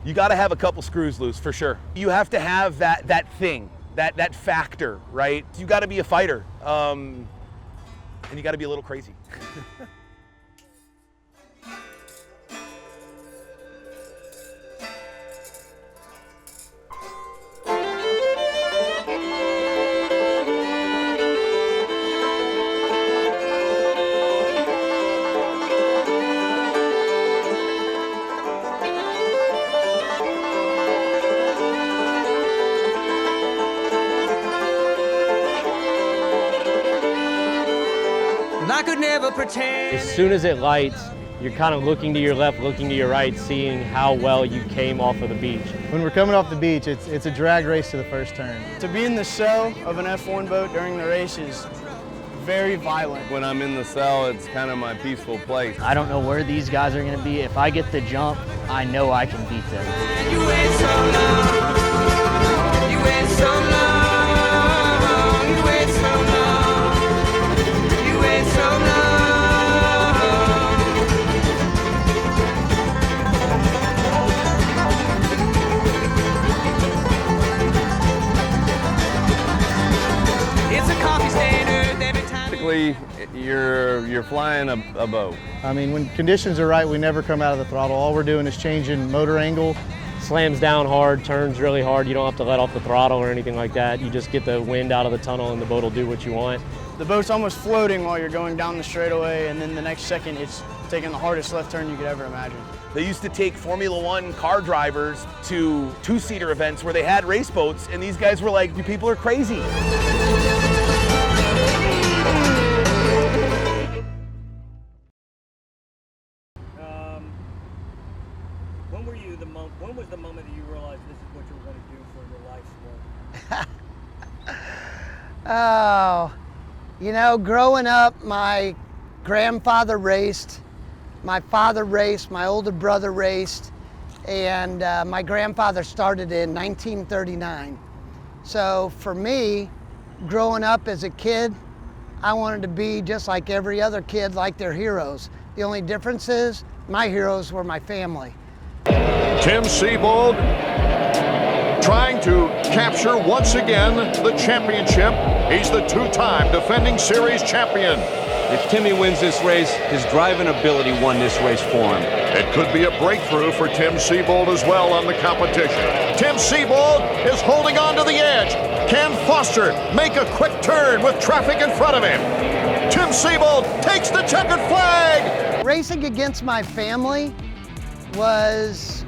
You got to have a couple screws loose for sure. You have to have that thing, that factor, right? You got to be a fighter, and you got to be a little crazy. I could never pretend. As soon as it lights, you're kind of looking to your left, looking to your right, seeing how well you came off of the beach. When we're coming off the beach, it's a drag race to the first turn. To be in the cell of an F1 boat during the race is very violent. When I'm in the cell, it's kind of my peaceful place. I don't know where these guys are going to be. If I get the jump, I know I can beat them. You wait so long. You wait so long. You wait so long. You wait so long. It's a coffee standard every time. Basically, you're flying a boat. I mean, when conditions are right, we never come out of the throttle. All we're doing is changing motor angle. Slams down hard, turns really hard. You don't have to let off the throttle or anything like that. You just get the wind out of the tunnel and the boat will do what you want. The boat's almost floating while you're going down the straightaway, and then the next second it's taking the hardest left turn you could ever imagine. They used to take Formula One car drivers to two-seater events where they had race boats, and these guys were like, "You people are crazy." When was the moment that you realized this is what you were going to do for your life's work? Oh, you know, growing up, my grandfather raced, my father raced, my older brother raced, and my grandfather started in 1939. So for me, growing up as a kid, I wanted to be just like every other kid, like their heroes. The only difference is my heroes were my family. Tim Seabold trying to capture once again the championship. He's the two-time defending series champion. If Timmy wins this race, his driving ability won this race for him. It could be a breakthrough for Tim Seabold as well on the competition. Tim Seabold is holding on to the edge. Can Foster make a quick turn with traffic in front of him? Tim Seabold takes the checkered flag. Racing against my family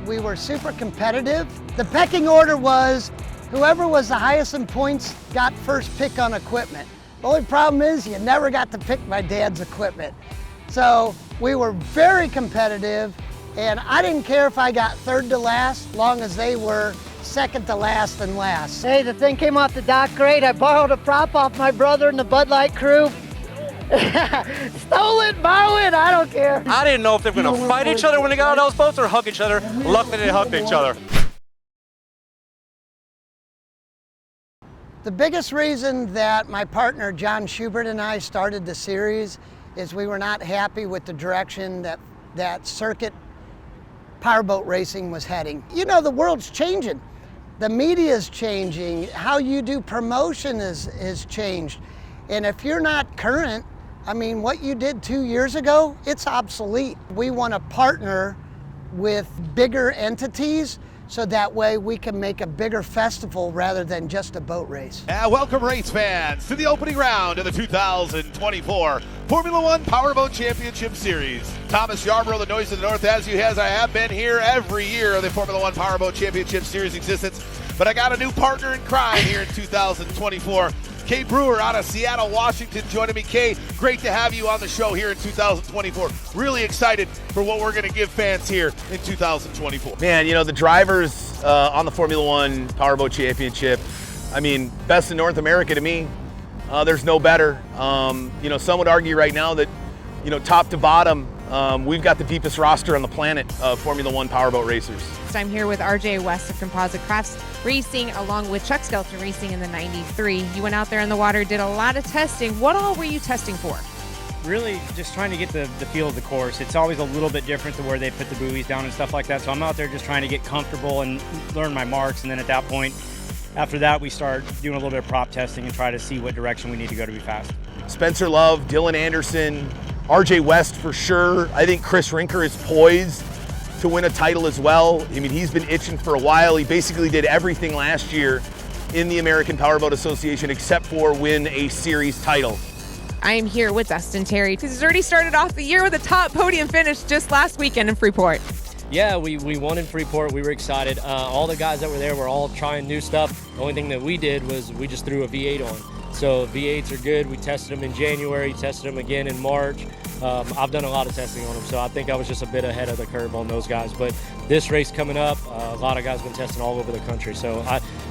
we were super competitive. The pecking order was whoever was the highest in points got first pick on equipment. The only problem is you never got to pick my dad's equipment. So we were very competitive, and I didn't care if I got third to last, long as they were second to last and last. Hey, the thing came off the dock great. I borrowed a prop off my brother and the Bud Light crew. Stole it, borrow it, I don't care. I didn't know if they were going to fight each other when they got on those boats or hug each other. Luckily, they hugged each other. The biggest reason that my partner John Schubert and I started the series is we were not happy with the direction that circuit powerboat racing was heading. You know, the world's changing. The media's changing. How you do promotion is changed. And if you're not current, I mean, what you did 2 years ago, it's obsolete. We want to partner with bigger entities so that way we can make a bigger festival rather than just a boat race. Welcome race fans to the opening round of the 2024 Formula One Powerboat Championship Series. Thomas Yarborough, the noise of the north, as I have been here every year of the Formula One Powerboat Championship Series existence, but I got a new partner in crime here in 2024. Kay Brewer out of Seattle, Washington, joining me. Kay, great to have you on the show here in 2024. Really excited for what we're going to give fans here in 2024. Man, you know, the drivers on the Formula One Powerboat Championship, I mean, best in North America to me. There's no better. You know, some would argue right now that, you know, top to bottom, we've got the deepest roster on the planet of Formula One powerboat racers. I'm here with RJ West of Composite Crafts Racing, along with Chuck Skelton Racing in the 93. You went out there in the water, did a lot of testing. What all were you testing for? really just trying to get the feel of the course. It's always a little bit different to where they put the buoys down and stuff like that. So I'm out there just trying to get comfortable and learn my marks. And then at that point, after that, we start doing a little bit of prop testing and try to see what direction we need to go to be fast. Spencer Love, Dylan Anderson, RJ West for sure. I think Chris Rinker is poised to win a title as well. I mean, he's been itching for a while. He basically did everything last year in the American Powerboat Association except for win a series title. I am here with Dustin Terry because he's already started off the year with a top podium finish just last weekend in Freeport. Yeah, we won in Freeport. We were excited. All the guys that were there were all trying new stuff. The only thing that we did was we just threw a V8 on. So V8s are good. We tested them in January, tested them again in March. I've done a lot of testing on them, so I think I was just a bit ahead of the curve on those guys. But this race coming up, a lot of guys have been testing all over the country. So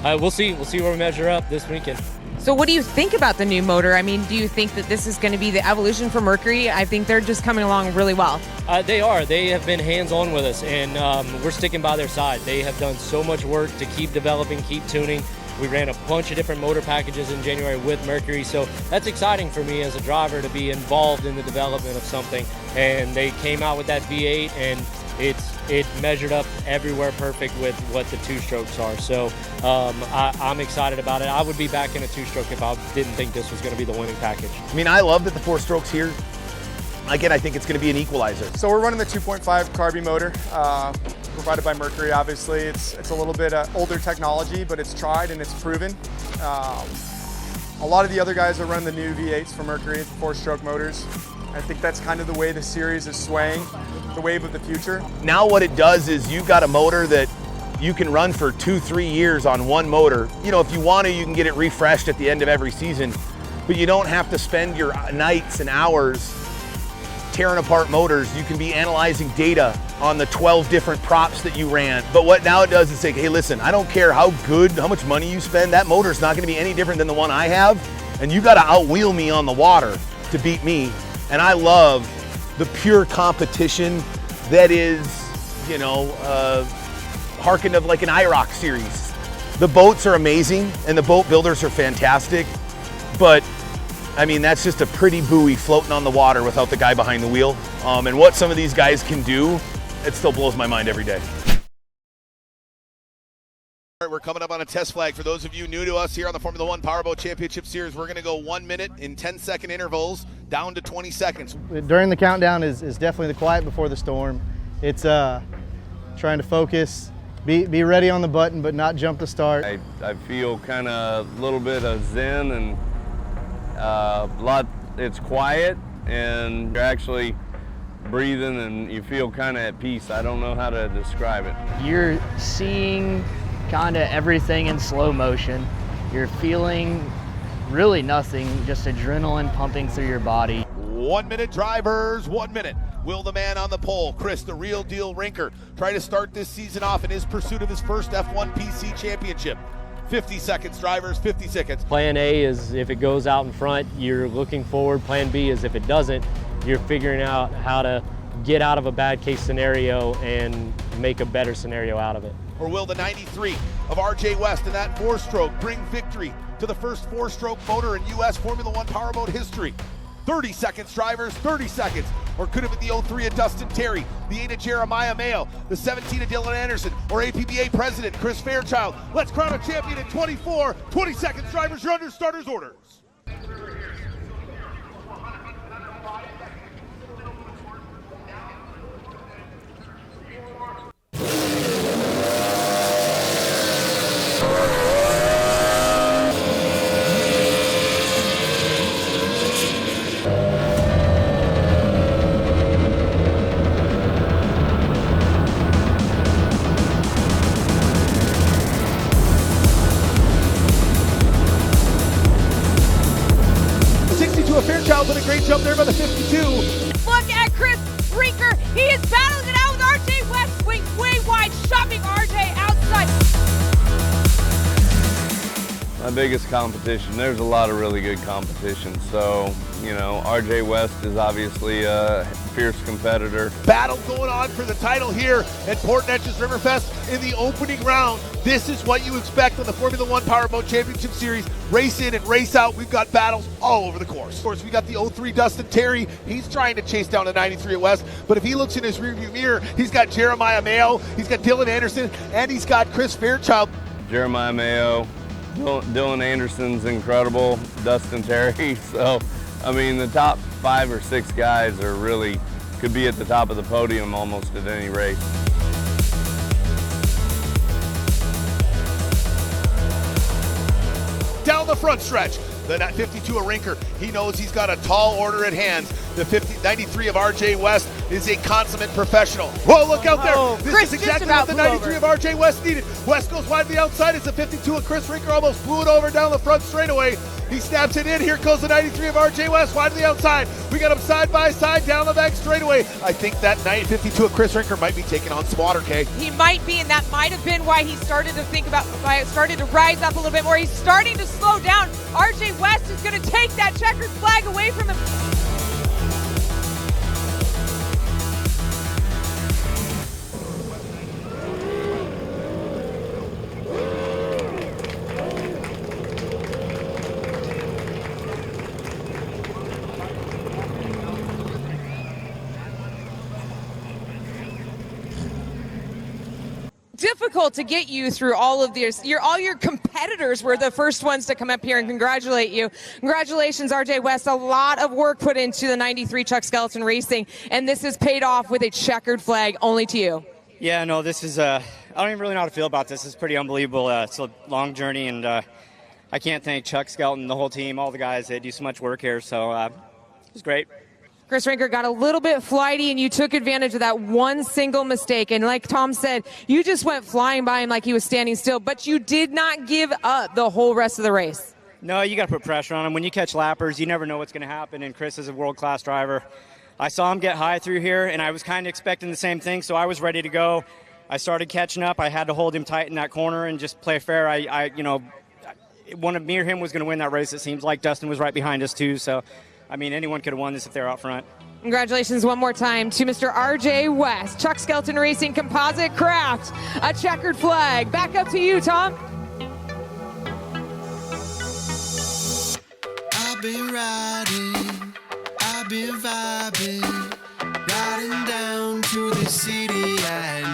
we'll see. We'll see where we measure up this weekend. So what do you think about the new motor? I mean, do you think that this is going to be the evolution for Mercury? I think they're just coming along really well. They are. They have been hands-on with us, and we're sticking by their side. They have done so much work to keep developing, keep tuning. We ran a bunch of different motor packages in January with Mercury, so that's exciting for me as a driver to be involved in the development of something. And they came out with that V8, and it measured up everywhere perfect with what the two-strokes are. So I'm excited about it. I would be back in a two-stroke if I didn't think this was going to be the winning package. I mean, I love that the 4-strokes here. Again, I think it's going to be an equalizer. So we're running the 2.5 Carby motor, provided by Mercury, obviously. It's a little bit older technology, but it's tried and it's proven. A lot of the other guys are running the new V8s from Mercury, 4-stroke motors. I think that's kind of the way the series is swaying, the wave of the future. Now what it does is you've got a motor that you can run for 2-3 years on one motor. You know, if you want to, you can get it refreshed at the end of every season, but you don't have to spend your nights and hours tearing apart motors. You can be analyzing data on the 12 different props that you ran. But what now it does is say, hey, listen, I don't care how much money you spend, that motor's not gonna be any different than the one I have, and you gotta outwheel me on the water to beat me. And I love the pure competition that is, you know, harkened of like an IROC series. The boats are amazing and the boat builders are fantastic, but I mean, that's just a pretty buoy floating on the water without the guy behind the wheel. And what some of these guys can do, it still blows my mind every day. All right, we're coming up on a test flag. For those of you new to us here on the Formula One Powerboat Championship Series, we're going to go 1 minute in 10-second intervals down to 20 seconds. During the countdown is definitely the quiet before the storm. It's trying to focus, be ready on the button, but not jump the start. I feel kind of a little bit of zen and it's quiet and you're actually breathing and you feel kind of at peace. I don't know how to describe it. You're seeing kind of everything in slow motion. You're feeling really nothing, just adrenaline pumping through your body. 1 minute, drivers, 1 minute. Will the man on the pole, Chris, the real deal Rinker, try to start this season off in his pursuit of his first F1 PC championship? 50 seconds, drivers, 50 seconds. Plan A is if it goes out in front, you're looking forward. Plan B is if it doesn't, you're figuring out how to get out of a bad case scenario and make a better scenario out of it. Or will the 93 of RJ West in that 4-stroke bring victory to the first 4-stroke motor in U.S. Formula One Powerboat history? 30 seconds, drivers, 30 seconds. Or could it be the 03 of Dustin Terry, the 8 of Jeremiah Mayo, the 17 of Dylan Anderson, or APBA President Chris Fairchild? Let's crown a champion in 24. 20 seconds, drivers, you're under starters' orders. Fairchild with a great jump there by the 52. Look at Chris Rinker. He is battling it out with RJ West. Way wide, shoving RJ outside. My biggest competition, there's a lot of really good competition. So, you know, RJ West is obviously a fierce competitor. Battle going on for the title here at Port Neches Riverfest in the opening round. This is what you expect on the Formula One Powerboat Championship Series. Race in and race out. We've got battles all over the course. Of course, we got the 03 Dustin Terry. He's trying to chase down the 93 at West, but if he looks in his rearview mirror, he's got Jeremiah Mayo, he's got Dylan Anderson, and he's got Chris Fairchild. Jeremiah Mayo, Dylan Anderson's incredible, Dustin Terry. So, I mean, the top 5 or 6 guys are really, could be at the top of the podium almost at any race. Down the front stretch, the 52 of Rinker, he knows he's got a tall order at hand. The 93 of RJ West is a consummate professional. Whoa, look out there. This Chris is exactly what the 93 of RJ West needed. West goes wide to the outside. It's the 52 of Chris Rinker, almost blew it over down the front straightaway. He snaps it in. Here goes the 93 of RJ West, wide to the outside. We got him side by side down the back straightaway. I think that 52 of Chris Rinker might be taking on some water, Kay. He might be, and that might have been why he started to think about, why it started to rise up a little bit more. He's starting to slow down. RJ West is going to take that checkered flag away from him. Difficult to get you through all of this. All your competitors were the first ones to come up here and congratulate you. Congratulations, RJ West. A lot of work put into the 93 Chuck Skeleton Racing, and this is paid off with a checkered flag only to you. Yeah, no, this is, I don't even really know how to feel about this. It's pretty unbelievable. It's a long journey, and I can't thank Chuck Skelton, the whole team, all the guys that do so much work here. So it was great. Chris Rinker got a little bit flighty, and you took advantage of that one single mistake. And like Tom said, you just went flying by him like he was standing still, but you did not give up the whole rest of the race. No, you got to put pressure on him. When you catch lappers, you never know what's going to happen, and Chris is a world-class driver. I saw him get high through here, and I was kind of expecting the same thing, so I was ready to go. I started catching up. I had to hold him tight in that corner and just play fair. One of me or him was going to win that race. It seems like Dustin was right behind us, too, so I mean, anyone could have won this if they were out front. Congratulations one more time to Mr. RJ West, Chuck Skelton Racing Composite Craft, a checkered flag. Back up to you, Tom. I've been riding, I've been vibing, riding down to the city at